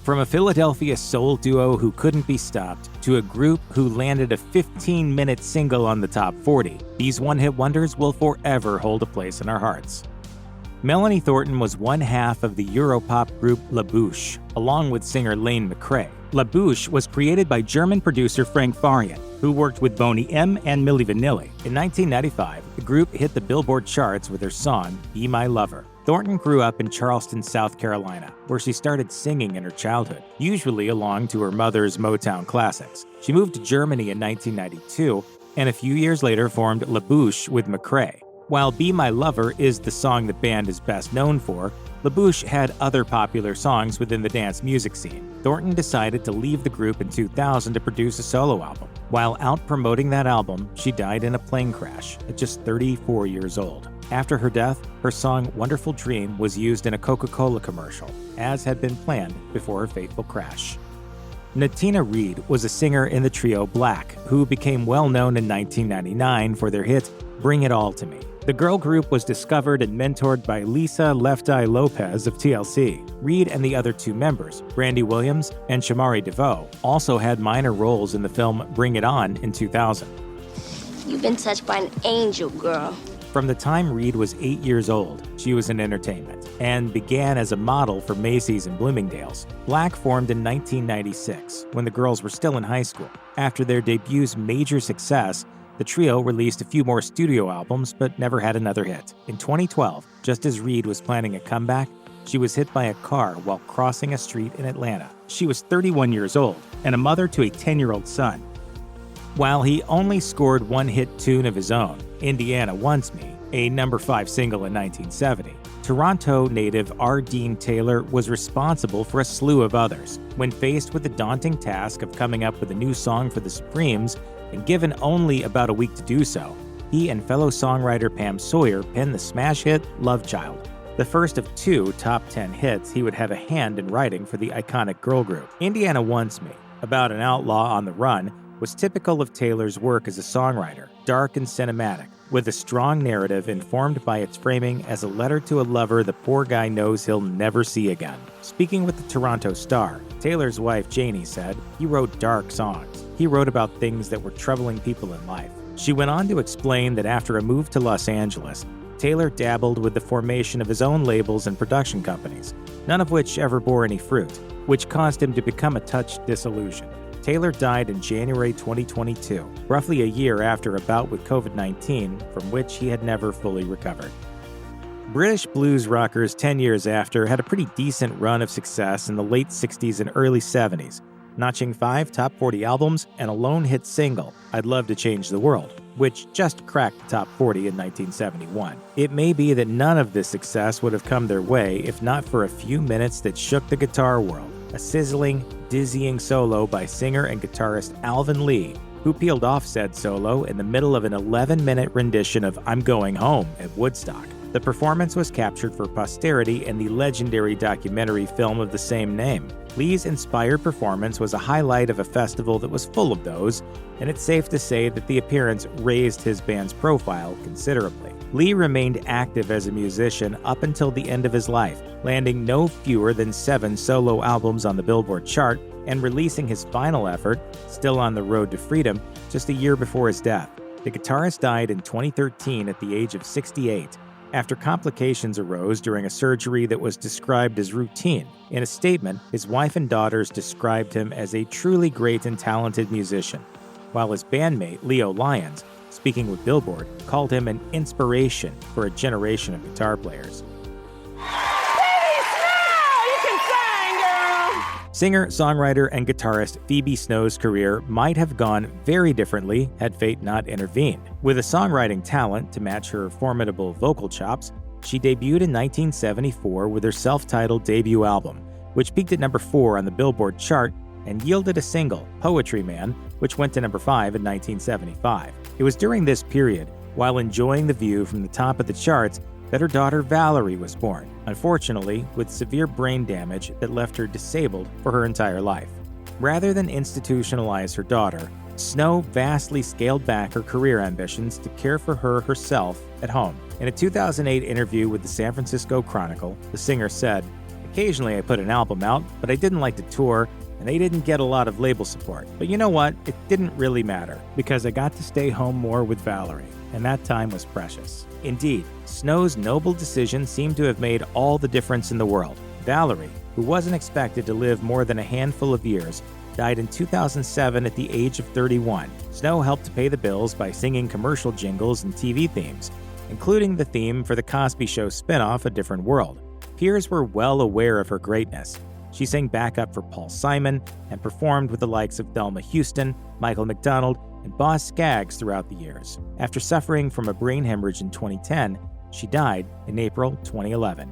From a Philadelphia soul duo who couldn't be stopped to a group who landed a 15-minute single on the top 40, these one-hit wonders will forever hold a place in our hearts. Melanie Thornton was one half of the Europop group La Bouche, along with singer Lane McRae. La Bouche was created by German producer Frank Farian, who worked with Boney M. and Milli Vanilli. In 1995, the group hit the Billboard charts with their song, Be My Lover. Thornton grew up in Charleston, South Carolina, where she started singing in her childhood, usually along to her mother's Motown classics. She moved to Germany in 1992, and a few years later formed La Bouche with McRae. While Be My Lover is the song the band is best known for, La Bouche had other popular songs within the dance music scene. Thornton decided to leave the group in 2000 to produce a solo album. While out promoting that album, she died in a plane crash at just 34 years old. After her death, her song Wonderful Dream was used in a Coca-Cola commercial, as had been planned before her fateful crash. Natina Reed was a singer in the trio Black, who became well known in 1999 for their hit Bring It All to Me. The girl group was discovered and mentored by Lisa Left Eye Lopez of TLC. Reed and the other two members, Brandy Williams and Shamari DeVoe, also had minor roles in the film Bring It On in 2000. You've been touched by an angel, girl. From the time Reed was 8 years old, she was in entertainment and began as a model for Macy's and Bloomingdale's. Black formed in 1996, when the girls were still in high school. After their debut's major success, the trio released a few more studio albums but never had another hit. In 2012, just as Reed was planning a comeback, she was hit by a car while crossing a street in Atlanta. She was 31 years old and a mother to a 10-year-old son. While he only scored one hit tune of his own, Indiana Wants Me, a number 5 single in 1970, Toronto native R. Dean Taylor was responsible for a slew of others. When faced with the daunting task of coming up with a new song for the Supremes, and given only about a week to do so, he and fellow songwriter Pam Sawyer penned the smash hit Love Child, the first of 2 top 10 hits he would have a hand in writing for the iconic girl group. Indiana Wants Me, about an outlaw on the run, was typical of Taylor's work as a songwriter, dark and cinematic, with a strong narrative informed by its framing as a letter to a lover the poor guy knows he'll never see again. Speaking with the Toronto Star, Taylor's wife Janie said, "He wrote dark songs. He wrote about things that were troubling people in life." She went on to explain that after a move to Los Angeles, Taylor dabbled with the formation of his own labels and production companies, none of which ever bore any fruit, which caused him to become a touch disillusioned. Taylor died in January 2022, roughly a year after a bout with COVID-19, from which he had never fully recovered. British blues rockers 10 years after had a pretty decent run of success in the late 60s and early 70s, notching 5 top 40 albums and a lone hit single, I'd Love to Change the World, which just cracked the top 40 in 1971. It may be that none of this success would have come their way if not for a few minutes that shook the guitar world. A sizzling, dizzying solo by singer and guitarist Alvin Lee, who peeled off said solo in the middle of an 11-minute rendition of I'm Going Home at Woodstock. The performance was captured for posterity in the legendary documentary film of the same name. Lee's inspired performance was a highlight of a festival that was full of those, and it's safe to say that the appearance raised his band's profile considerably. Lee remained active as a musician up until the end of his life, landing no fewer than 7 solo albums on the Billboard chart and releasing his final effort, Still on the Road to Freedom, just a year before his death. The guitarist died in 2013 at the age of 68, after complications arose during a surgery that was described as routine. In a statement, his wife and daughters described him as a truly great and talented musician, while his bandmate, Leo Lyons, speaking with Billboard, called him an inspiration for a generation of guitar players. Phoebe Snow! You can sing, girl! Singer, songwriter, and guitarist Phoebe Snow's career might have gone very differently had fate not intervened. With a songwriting talent to match her formidable vocal chops, she debuted in 1974 with her self-titled debut album, which peaked at number 4 on the Billboard chart and yielded a single, Poetry Man, which went to number 5 in 1975. It was during this period, while enjoying the view from the top of the charts, that her daughter Valerie was born, unfortunately with severe brain damage that left her disabled for her entire life. Rather than institutionalize her daughter, Snow vastly scaled back her career ambitions to care for her herself at home. In a 2008 interview with the San Francisco Chronicle, the singer said, "I Occasionally I put an album out, but I didn't like to tour, and they didn't get a lot of label support. But you know what? It didn't really matter, because I got to stay home more with Valerie, and that time was precious. Indeed, Snow's noble decision seemed to have made all the difference in the world. Valerie, who wasn't expected to live more than a handful of years, died in 2007 at the age of 31. Snow helped to pay the bills by singing commercial jingles and TV themes, including the theme for the Cosby Show spin-off A Different World. Peers were well aware of her greatness. She sang backup for Paul Simon and performed with the likes of Thelma Houston, Michael McDonald, and Boz Scaggs throughout the years. After suffering from a brain hemorrhage in 2010, she died in April 2011.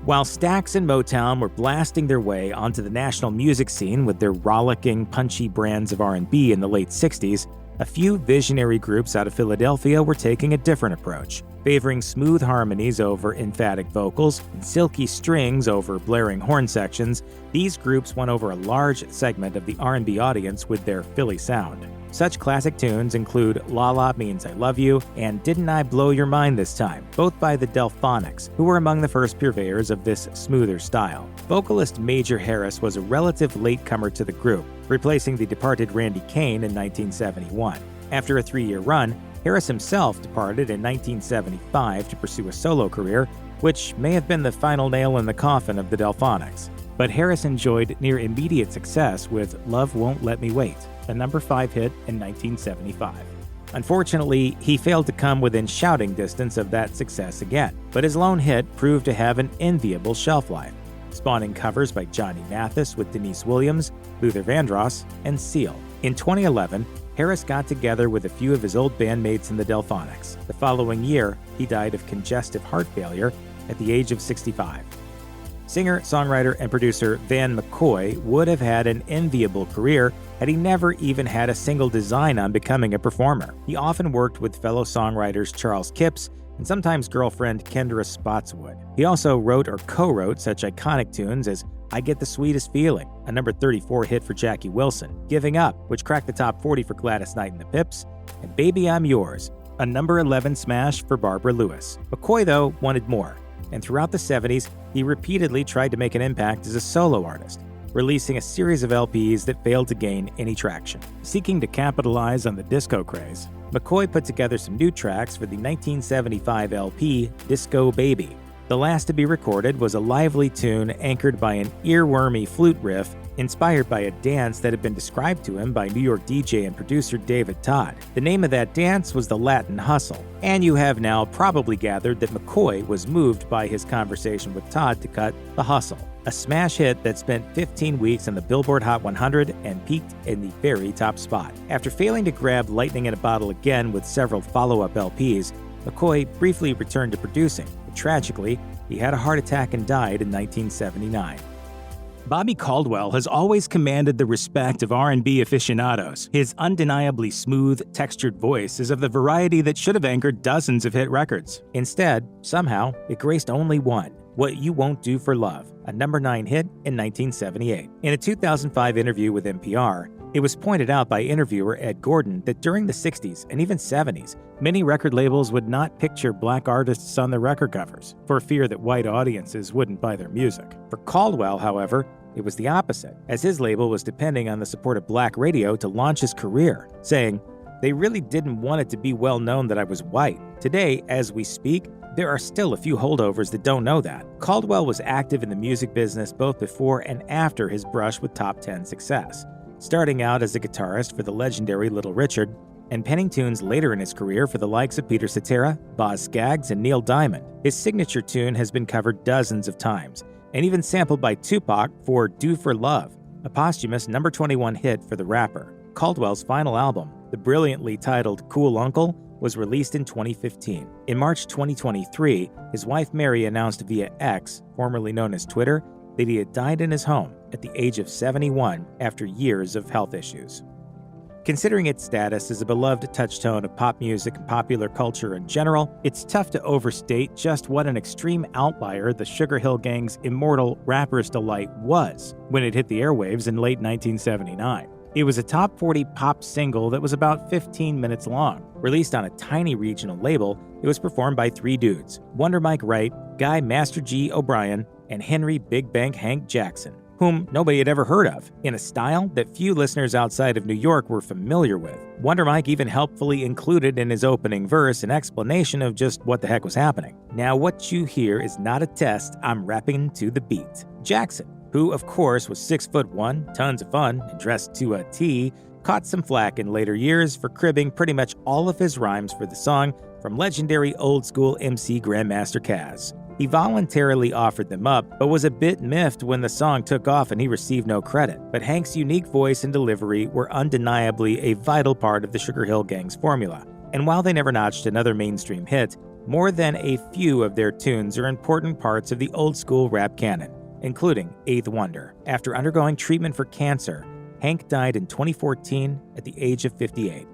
While Stax and Motown were blasting their way onto the national music scene with their rollicking, punchy brands of R&B in the late 60s, a few visionary groups out of Philadelphia were taking a different approach. Favoring smooth harmonies over emphatic vocals and silky strings over blaring horn sections, these groups won over a large segment of the R&B audience with their Philly sound. Such classic tunes include La La Means I Love You and Didn't I Blow Your Mind This Time, both by the Delphonics, who were among the first purveyors of this smoother style. Vocalist Major Harris was a relative latecomer to the group, replacing the departed Randy Kane in 1971. After a 3-year run, Harris himself departed in 1975 to pursue a solo career, which may have been the final nail in the coffin of the Delphonics. But Harris enjoyed near immediate success with Love Won't Let Me Wait, a number 5 hit in 1975. Unfortunately, he failed to come within shouting distance of that success again, but his lone hit proved to have an enviable shelf life, spawning covers by Johnny Mathis with Denise Williams, Luther Vandross, and Seal. In 2011, Harris got together with a few of his old bandmates in the Delphonics. The following year, he died of congestive heart failure at the age of 65. Singer, songwriter, and producer Van McCoy would have had an enviable career had he never even had a single design on becoming a performer. He often worked with fellow songwriters Charles Kipps and sometimes girlfriend Kendra Spotswood. He also wrote or co-wrote such iconic tunes as I Get the Sweetest Feeling, a number 34 hit for Jackie Wilson, Giving Up, which cracked the top 40 for Gladys Knight and the Pips, and Baby I'm Yours, a number 11 smash for Barbara Lewis. McCoy, though, wanted more, and throughout the 70s, he repeatedly tried to make an impact as a solo artist, releasing a series of LPs that failed to gain any traction. Seeking to capitalize on the disco craze, McCoy put together some new tracks for the 1975 LP Disco Baby. The last to be recorded was a lively tune anchored by an earwormy flute riff inspired by a dance that had been described to him by New York DJ and producer David Todd. The name of that dance was the Latin Hustle, and you have now probably gathered that McCoy was moved by his conversation with Todd to cut The Hustle, a smash hit that spent 15 weeks on the Billboard Hot 100 and peaked in the very top spot. After failing to grab lightning in a bottle again with several follow-up LPs, McCoy briefly returned to producing, but tragically, he had a heart attack and died in 1979. Bobby Caldwell has always commanded the respect of R&B aficionados. His undeniably smooth, textured voice is of the variety that should have anchored dozens of hit records. Instead, somehow, it graced only one, What You Won't Do for Love, a number 9 hit in 1978. In a 2005 interview with NPR, it was pointed out by interviewer Ed Gordon that during the 60s and even 70s, many record labels would not picture black artists on their record covers, for fear that white audiences wouldn't buy their music. For Caldwell, however, it was the opposite, as his label was depending on the support of black radio to launch his career, saying, "They really didn't want it to be well known that I was white. Today, as we speak, there are still a few holdovers that don't know that." Caldwell was active in the music business both before and after his brush with top 10 success, starting out as a guitarist for the legendary Little Richard, and penning tunes later in his career for the likes of Peter Cetera, Boz Scaggs, and Neil Diamond. His signature tune has been covered dozens of times, and even sampled by Tupac for Do for Love, a posthumous number 21 hit for the rapper. Caldwell's final album, the brilliantly titled Cool Uncle, was released in 2015. In March 2023, his wife Mary announced via X, formerly known as Twitter, that he had died in his home at the age of 71 after years of health issues. Considering its status as a beloved touchstone of pop music and popular culture in general, it's tough to overstate just what an extreme outlier the Sugar Hill Gang's immortal Rapper's Delight was when it hit the airwaves in late 1979. It was a top 40 pop single that was about 15 minutes long. Released on a tiny regional label, it was performed by 3 dudes, Wonder Mike Wright, Guy Master G. O'Brien, and Henry Big Bank Hank Jackson, whom nobody had ever heard of, in a style that few listeners outside of New York were familiar with. Wonder Mike even helpfully included in his opening verse an explanation of just what the heck was happening. Now what you hear is not a test, I'm rapping to the beat. Jackson, who of course was 6'1", tons of fun, and dressed to a T, caught some flack in later years for cribbing pretty much all of his rhymes for the song from legendary old-school MC Grandmaster Caz. He voluntarily offered them up, but was a bit miffed when the song took off and he received no credit. But Hank's unique voice and delivery were undeniably a vital part of the Sugar Hill Gang's formula. And while they never notched another mainstream hit, more than a few of their tunes are important parts of the old-school rap canon, including Eighth Wonder. After undergoing treatment for cancer, Hank died in 2014 at the age of 58.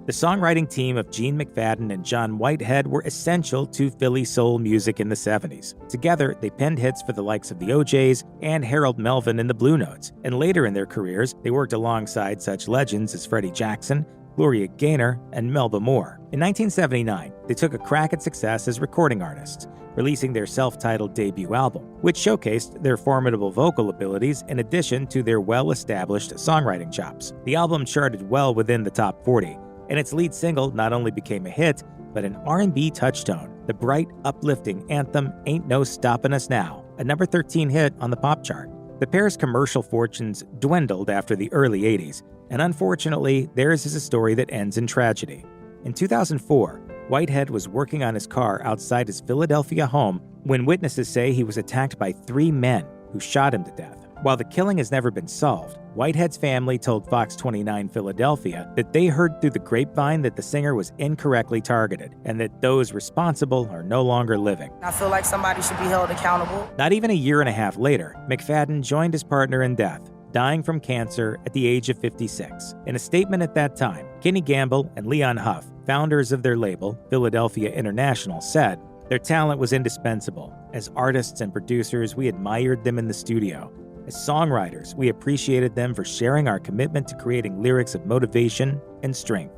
The songwriting team of Gene McFadden and John Whitehead were essential to Philly soul music in the 70s. Together, they penned hits for the likes of the OJs and Harold Melvin and the Blue Notes, and later in their careers, they worked alongside such legends as Freddie Jackson, Gloria Gaynor, and Melba Moore. In 1979, they took a crack at success as recording artists, releasing their self-titled debut album, which showcased their formidable vocal abilities in addition to their well-established songwriting chops. The album charted well within the top 40, and its lead single not only became a hit, but an R&B touchstone. The bright, uplifting anthem Ain't No Stoppin' Us Now, a number 13 hit on the pop chart. The pair's commercial fortunes dwindled after the early 80s, and unfortunately, theirs is a story that ends in tragedy. In 2004, Whitehead was working on his car outside his Philadelphia home when witnesses say he was attacked by 3 men who shot him to death. While the killing has never been solved, Whitehead's family told Fox 29 Philadelphia that they heard through the grapevine that the singer was incorrectly targeted and that those responsible are no longer living. I feel like somebody should be held accountable. Not even a year and a half later, McFadden joined his partner in death, dying from cancer at the age of 56. In a statement at that time, Kenny Gamble and Leon Huff, founders of their label, Philadelphia International, said, "Their talent was indispensable. As artists and producers, we admired them in the studio. As songwriters, we appreciated them for sharing our commitment to creating lyrics of motivation and strength."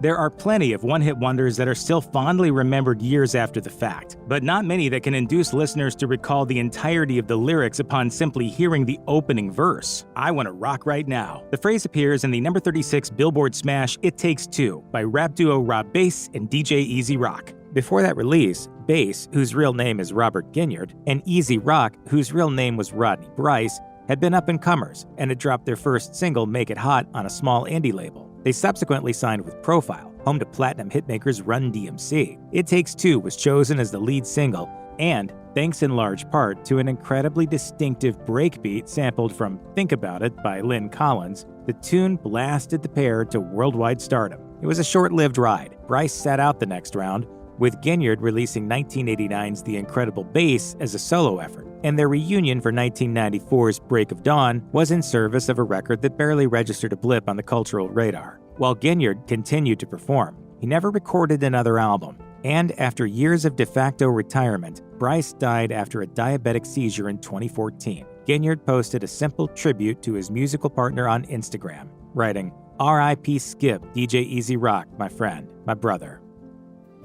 There are plenty of one-hit wonders that are still fondly remembered years after the fact, but not many that can induce listeners to recall the entirety of the lyrics upon simply hearing the opening verse. I Want to Rock Right Now. The phrase appears in the number 36 Billboard smash It Takes Two by rap duo Rob Bass and DJ Easy Rock. Before that release, Bass, whose real name is Robert Ginyard, and Easy Rock, whose real name was Rodney Bryce, had been up-and-comers and had dropped their first single, Make It Hot, on a small indie label. They subsequently signed with Profile, home to platinum hitmakers Run DMC. It Takes Two was chosen as the lead single, and, thanks in large part to an incredibly distinctive breakbeat sampled from Think About It by Lynn Collins, the tune blasted the pair to worldwide stardom. It was a short-lived ride. Bryce sat out the next round, with Ginyard releasing 1989's The Incredible Bass as a solo effort, and their reunion for 1994's Break of Dawn was in service of a record that barely registered a blip on the cultural radar. While Ginyard continued to perform, he never recorded another album, and after years of de facto retirement, Bryce died after a diabetic seizure in 2014. Ginyard posted a simple tribute to his musical partner on Instagram, writing, "R.I.P. Skip, DJ Easy Rock, my friend, my brother."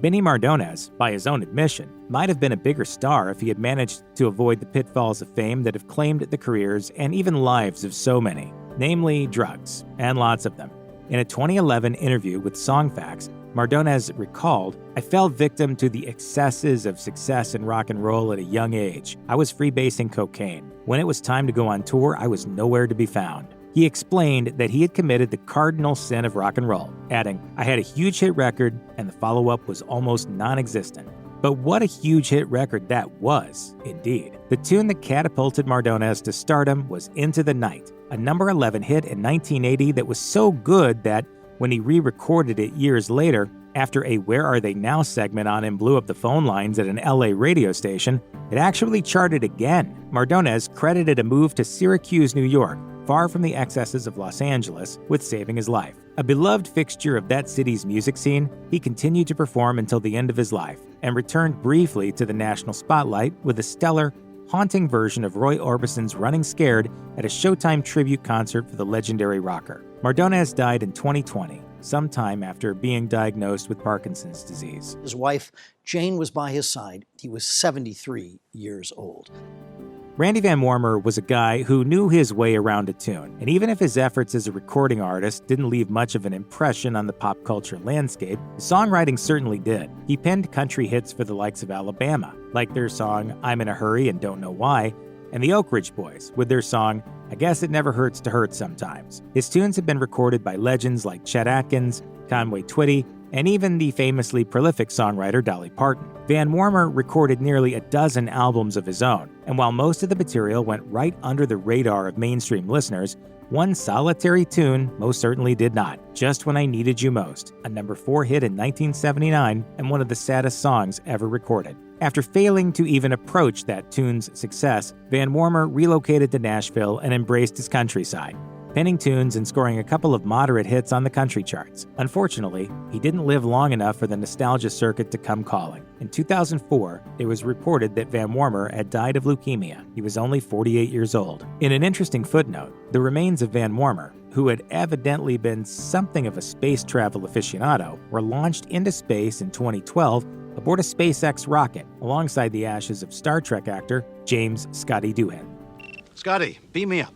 Benny Mardones, by his own admission, might have been a bigger star if he had managed to avoid the pitfalls of fame that have claimed the careers and even lives of so many, namely drugs, and lots of them. In a 2011 interview with Songfacts, Mardones recalled, "I fell victim to the excesses of success in rock and roll at a young age. I was freebasing cocaine. When it was time to go on tour, I was nowhere to be found." He explained that he had committed the cardinal sin of rock and roll, adding, "I had a huge hit record, and the follow-up was almost non-existent." But what a huge hit record that was, indeed. The tune that catapulted Mardones to stardom was Into the Night, a number 11 hit in 1980 that was so good that, when he re-recorded it years later, after a Where Are They Now segment on him blew up the phone lines at an LA radio station, it actually charted again. Mardones credited a move to Syracuse, New York, far from the excesses of Los Angeles, with saving his life. A beloved fixture of that city's music scene, he continued to perform until the end of his life, and returned briefly to the national spotlight with a stellar, haunting version of Roy Orbison's Running Scared at a Showtime tribute concert for the legendary rocker. Mardones died in 2020, sometime after being diagnosed with Parkinson's disease. His wife, Jane, was by his side. He was 73 years old. Randy VanWarmer was a guy who knew his way around a tune, and even if his efforts as a recording artist didn't leave much of an impression on the pop culture landscape, his songwriting certainly did. He penned country hits for the likes of Alabama, like their song I'm in a Hurry and Don't Know Why, and the Oak Ridge Boys with their song I Guess It Never Hurts to Hurt Sometimes. His tunes have been recorded by legends like Chet Atkins, Conway Twitty, and even the famously prolific songwriter Dolly Parton. VanWarmer recorded nearly a dozen albums of his own, and while most of the material went right under the radar of mainstream listeners, one solitary tune most certainly did not, Just When I Needed You Most, a number 4 hit in 1979 and one of the saddest songs ever recorded. After failing to even approach that tune's success, VanWarmer relocated to Nashville and embraced his countryside, penning tunes and scoring a couple of moderate hits on the country charts. Unfortunately, he didn't live long enough for the nostalgia circuit to come calling. In 2004, it was reported that VanWarmer had died of leukemia. He was only 48 years old. In an interesting footnote, the remains of VanWarmer, who had evidently been something of a space travel aficionado, were launched into space in 2012 aboard a SpaceX rocket, alongside the ashes of Star Trek actor James Scotty Doohan. Scotty, beam me up.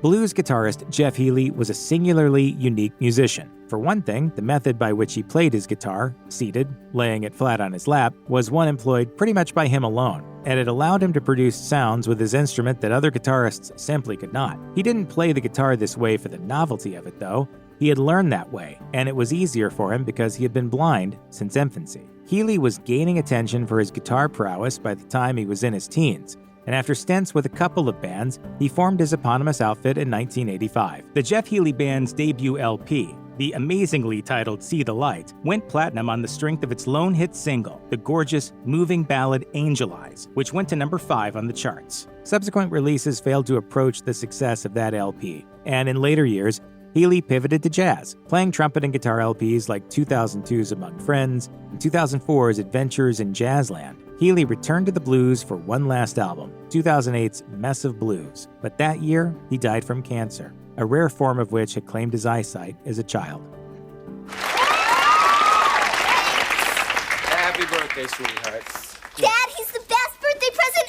Blues guitarist Jeff Healey was a singularly unique musician. For one thing, the method by which he played his guitar, seated, laying it flat on his lap, was one employed pretty much by him alone, and it allowed him to produce sounds with his instrument that other guitarists simply could not. He didn't play the guitar this way for the novelty of it, though. He had learned that way, and it was easier for him because he had been blind since infancy. Healey was gaining attention for his guitar prowess by the time he was in his teens, and after stints with a couple of bands, he formed his eponymous outfit in 1985. The Jeff Healey Band's debut LP, the amazingly titled See the Light, went platinum on the strength of its lone hit single, the gorgeous, moving ballad Angel Eyes, which went to number 5 on the charts. Subsequent releases failed to approach the success of that LP, and in later years, Healey pivoted to jazz, playing trumpet and guitar LPs like 2002's Among Friends and 2004's Adventures in Jazzland. Healey returned to the blues for one last album, 2008's Mess of Blues, but that year he died from cancer, a rare form of which had claimed his eyesight as a child. Happy birthday, sweetheart. Dad, he's the best birthday present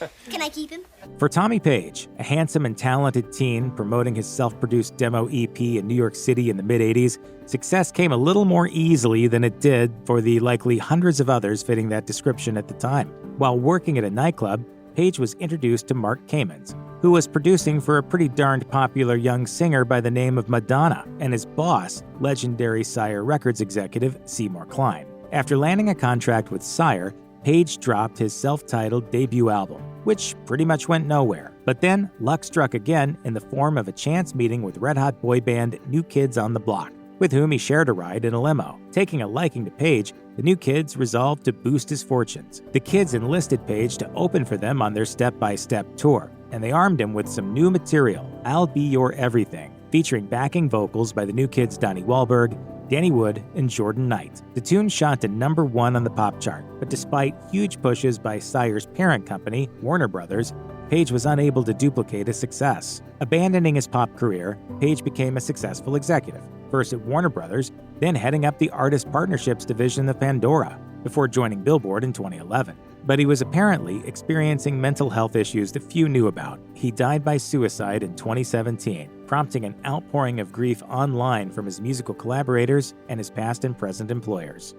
ever! Can I keep him? For Tommy Page, a handsome and talented teen promoting his self-produced demo EP in New York City in the mid-'80s, success came a little more easily than it did for the likely hundreds of others fitting that description at the time. While working at a nightclub, Page was introduced to Mark Kamens, who was producing for a pretty darned popular young singer by the name of Madonna, and his boss, legendary Sire Records executive Seymour Klein. After landing a contract with Sire, Page dropped his self-titled debut album, which pretty much went nowhere. But then, luck struck again in the form of a chance meeting with red-hot boy band New Kids on the Block, with whom he shared a ride in a limo. Taking a liking to Page, the New Kids resolved to boost his fortunes. The Kids enlisted Page to open for them on their step-by-step tour, and they armed him with some new material, I'll Be Your Everything, featuring backing vocals by the New Kids' Donnie Wahlberg, Danny Wood, and Jordan Knight. The tune shot to number 1 on the pop chart, but despite huge pushes by Sire's parent company, Warner Brothers, Page was unable to duplicate his success. Abandoning his pop career, Page became a successful executive, first at Warner Brothers, then heading up the artist partnerships division of Pandora, before joining Billboard in 2011. But he was apparently experiencing mental health issues that few knew about. He died by suicide in 2017, prompting an outpouring of grief online from his musical collaborators and his past and present employers.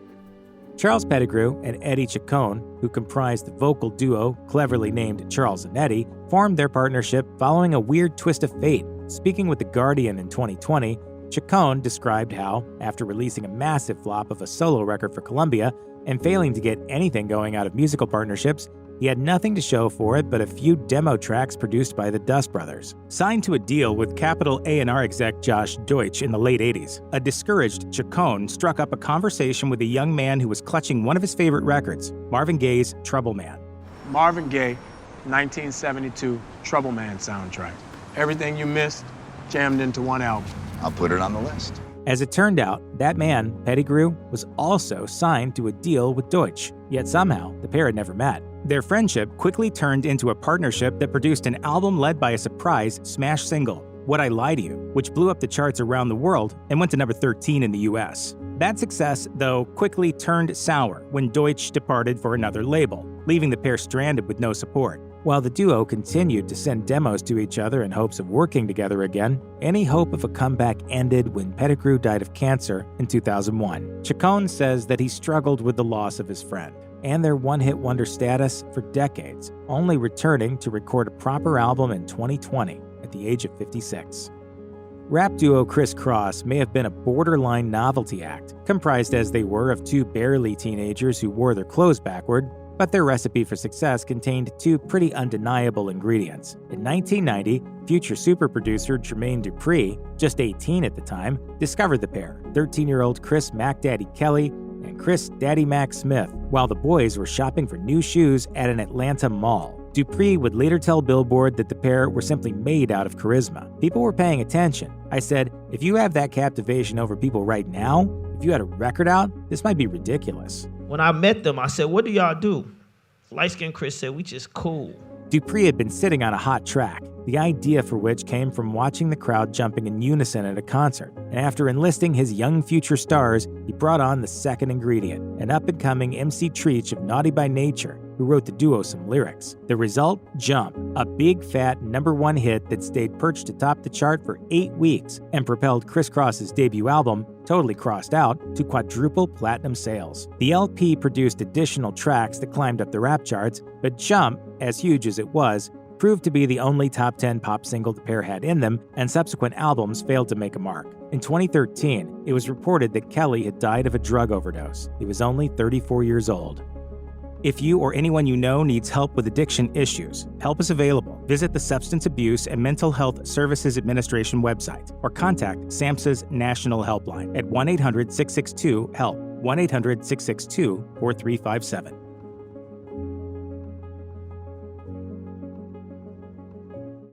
Charles Pettigrew and Eddie Chacon, who comprised the vocal duo cleverly named Charles and Eddie, formed their partnership following a weird twist of fate. Speaking with The Guardian in 2020, Chacon described how, after releasing a massive flop of a solo record for Columbia and failing to get anything going out of musical partnerships, he had nothing to show for it but a few demo tracks produced by the Dust Brothers. Signed to a deal with Capitol A&R exec Josh Deutsch in the late 80s, a discouraged Chacon struck up a conversation with a young man who was clutching one of his favorite records, Marvin Gaye's Trouble Man. Marvin Gaye, 1972 Trouble Man soundtrack. Everything you missed, jammed into one album. I'll put it on the list. As it turned out, that man, Pettigrew, was also signed to a deal with Deutsch, yet somehow the pair had never met. Their friendship quickly turned into a partnership that produced an album led by a surprise smash single, Would I Lie to You, which blew up the charts around the world and went to number 13 in the US. That success, though, quickly turned sour when Deutsch departed for another label, leaving the pair stranded with no support. While the duo continued to send demos to each other in hopes of working together again, any hope of a comeback ended when Pettigrew died of cancer in 2001. Chacon says that he struggled with the loss of his friend and their one-hit wonder status for decades, only returning to record a proper album in 2020 at the age of 56. Rap duo Criss Cross may have been a borderline novelty act, comprised as they were of two barely teenagers who wore their clothes backward, but their recipe for success contained two pretty undeniable ingredients. In 1990, future super producer Jermaine Dupri, just 18 at the time, discovered the pair, 13-year-old Chris Mac Daddy Kelly and Chris Daddy Mac Smith, while the boys were shopping for new shoes at an Atlanta mall. Dupri would later tell Billboard that the pair were simply made out of charisma. People were paying attention. I said, if you have that captivation over people right now, if you had a record out, this might be ridiculous. When I met them, I said, what do y'all do? Light-skinned Chris said, we just cool. Dupri had been sitting on a hot track, the idea for which came from watching the crowd jumping in unison at a concert. And after enlisting his young future stars, he brought on the second ingredient, an up-and-coming MC Treach of Naughty by Nature, who wrote the duo some lyrics. The result? Jump, a big fat #1 hit that stayed perched atop the chart for 8 weeks and propelled Criss Cross's debut album, Totally Crossed Out, to quadruple platinum sales. The LP produced additional tracks that climbed up the rap charts, but Jump, as huge as it was, proved to be the only top 10 pop single the pair had in them, and subsequent albums failed to make a mark. In 2013, it was reported that Kelly had died of a drug overdose. He was only 34 years old. If you or anyone you know needs help with addiction issues, help is available. Visit the Substance Abuse and Mental Health Services Administration website or contact SAMHSA's National Helpline at 1-800-662-HELP, 1-800-662-4357.